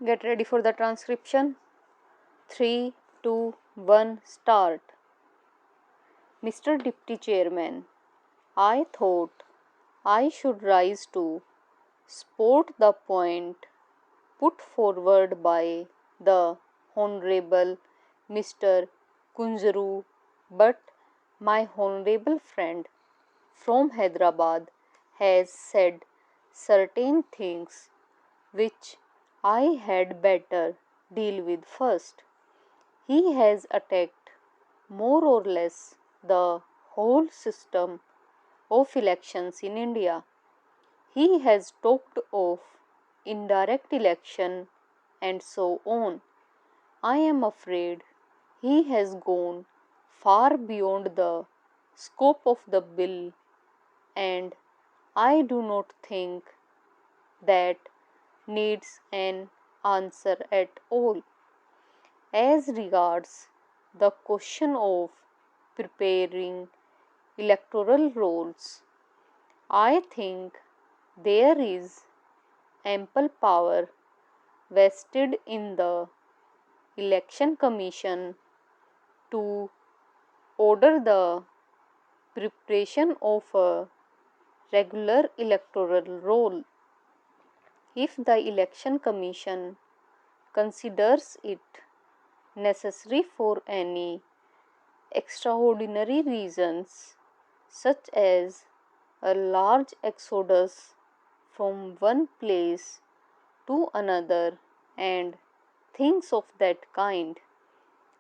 Get ready for the transcription. 3, 2, 1, start. Mr. Deputy Chairman, I thought I should rise to support the point put forward by the Honorable Mr. Kunjaru, but my honorable friend from Hyderabad has said certain things which I had better deal with first. He has attacked more or less the whole system of elections in India. He has talked of indirect election and so on. I am afraid he has gone far beyond the scope of the bill, and I do not think that needs an answer at all. As regards the question of preparing electoral rolls, I think there is ample power vested in the Election Commission to order the preparation of a regular electoral roll. If the Election Commission considers it necessary for any extraordinary reasons, such as a large exodus from one place to another and things of that kind.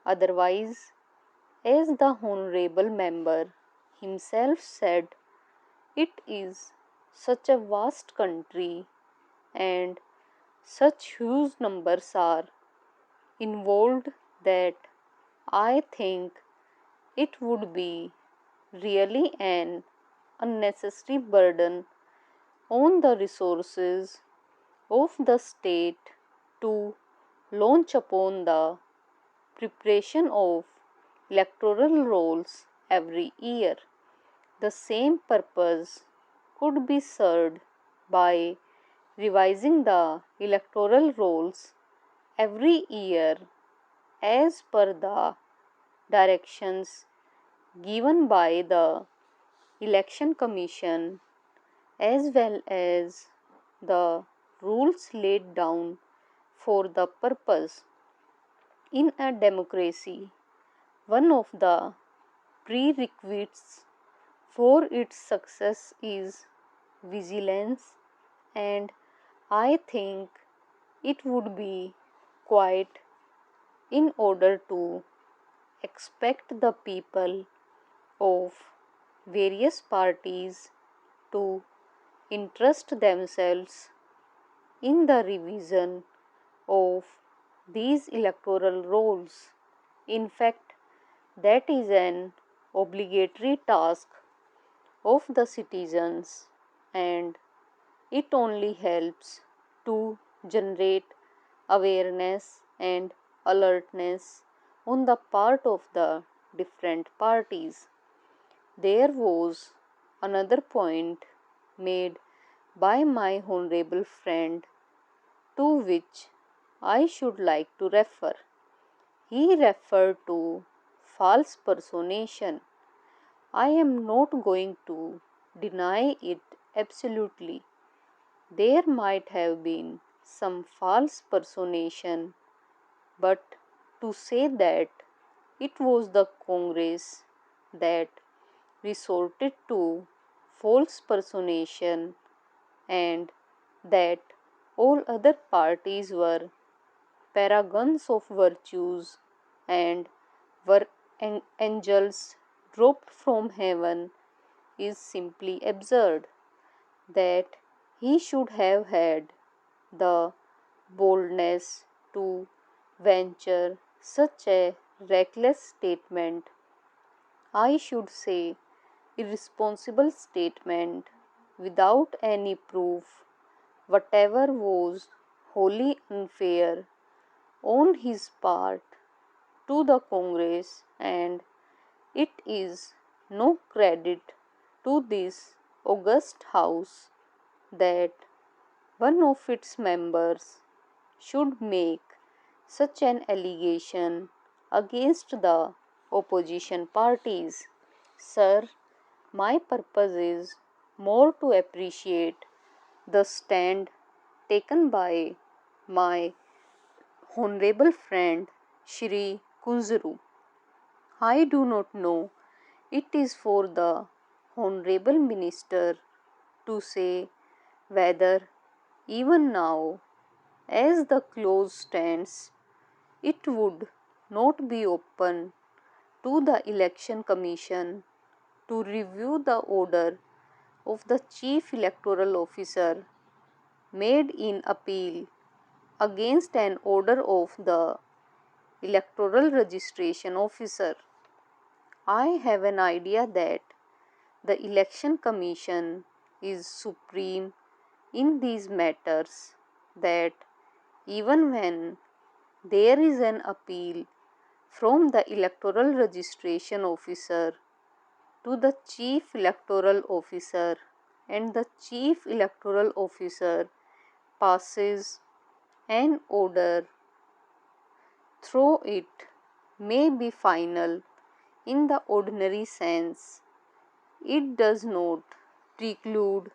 Otherwise, as the Honorable Member himself said, it is such a vast country and such huge numbers are involved that I think it would be really an unnecessary burden on the resources of the state to launch upon the preparation of electoral rolls every year. The same purpose could be served by revising the electoral rolls every year as per the directions given by the Election Commission as well as the rules laid down for the purpose. In a democracy, one of the prerequisites for its success is vigilance, and I think it would be quite in order to expect the people of various parties to interest themselves in the revision of these electoral rolls. In fact, that is an obligatory task of the citizens, and it only helps to generate awareness and alertness on the part of the different parties. There was another point made by my honorable friend to which I should like to refer. He referred to false personation. I am not going to deny it absolutely. There might have been some false personation, but to say that it was the Congress that resorted to false personation and that all other parties were paragons of virtues and were angels dropped from heaven is simply absurd. That he should have had the boldness to venture such a reckless statement, I should say irresponsible statement, without any proof whatever, was wholly unfair on his part to the Congress, and it is no credit to this august house that one of its members should make such an allegation against the opposition parties. Sir, my purpose is more to appreciate the stand taken by my honorable friend Shri Kunzuru. I do not know. It is for the honorable minister to say whether even now, as the clause stands, it would not be open to the election commission to review the order of the chief electoral officer made in appeal against an order of the electoral registration officer. I have an idea that the election commission is supreme in these matters, that even when there is an appeal from the electoral registration officer to the chief electoral officer and the chief electoral officer passes an order through it may be final in the ordinary sense, it does not preclude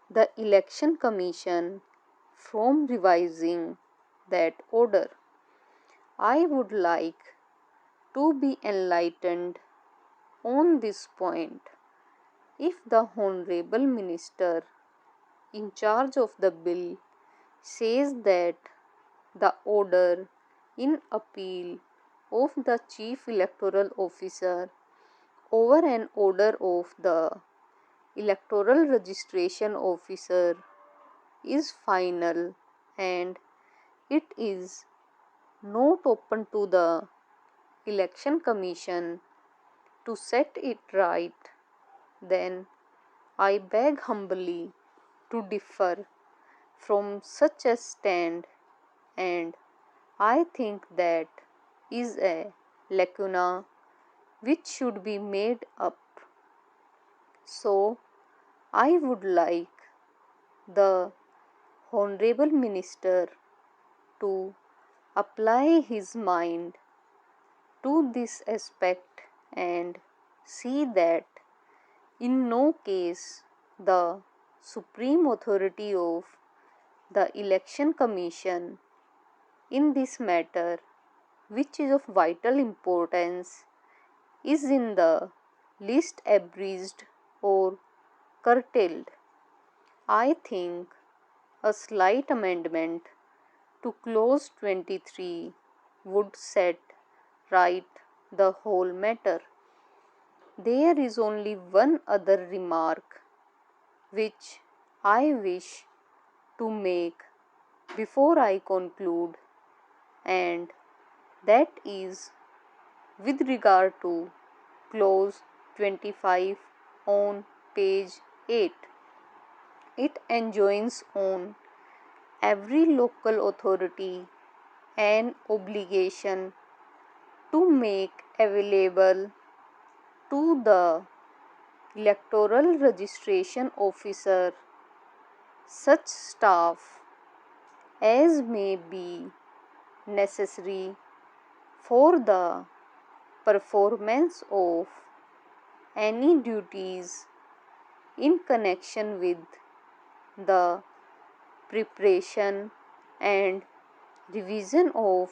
the election commission from revising that order. I would like to be enlightened on this point. If the honorable minister in charge of the bill says that the order in appeal of the chief electoral officer over an order of the electoral registration officer is final and it is not open to the election commission to set it right, then I beg humbly to differ from such a stand, and I think that is a lacuna which should be made up. So, I would like the honorable minister to apply his mind to this aspect and see that in no case the supreme authority of the election commission in this matter, which is of vital importance, is in the least abridged or curtailed. I think a slight amendment to clause 23 would set right the whole matter. There is only one other remark which I wish to make before I conclude, and that is with regard to clause 25 on page 8. It enjoins on every local authority an obligation to make available to the electoral registration officer such staff as may be necessary for the performance of any duties in connection with the preparation and revision of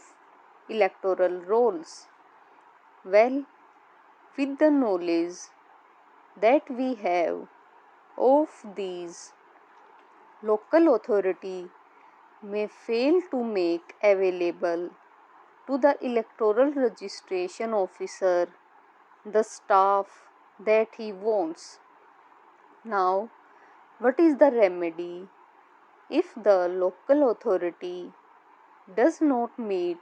electoral rolls. Well, with the knowledge that we have of these, local authority may fail to make available to the electoral registration officer the staff that he wants. Now, what is the remedy if the local authority does not meet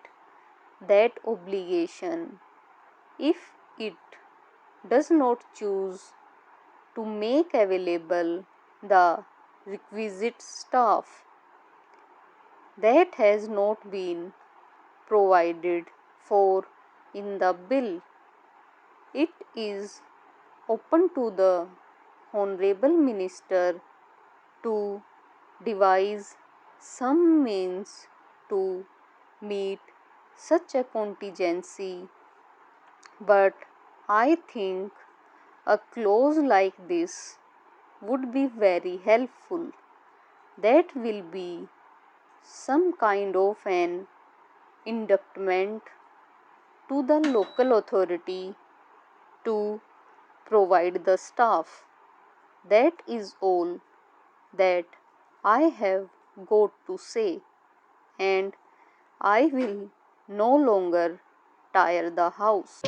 that obligation, if it does not choose to make available the requisite staff that has not been provided for in the bill? It is open to the honorable minister to devise some means to meet such a contingency, but I think a clause like this would be very helpful. That will be some kind of an inductment to the local authority to provide the staff. That is all that I have got to say, and I will no longer tire the house.